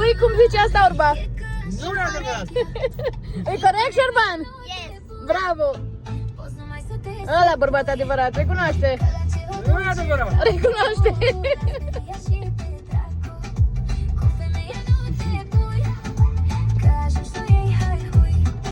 Spui cum zice asta, Urba? Nu e adevărat. E corect, Șerban? Yes. Bravo! Ăla bărbat adevărat, recunoaște! Nu e adevărat. Recunoaște!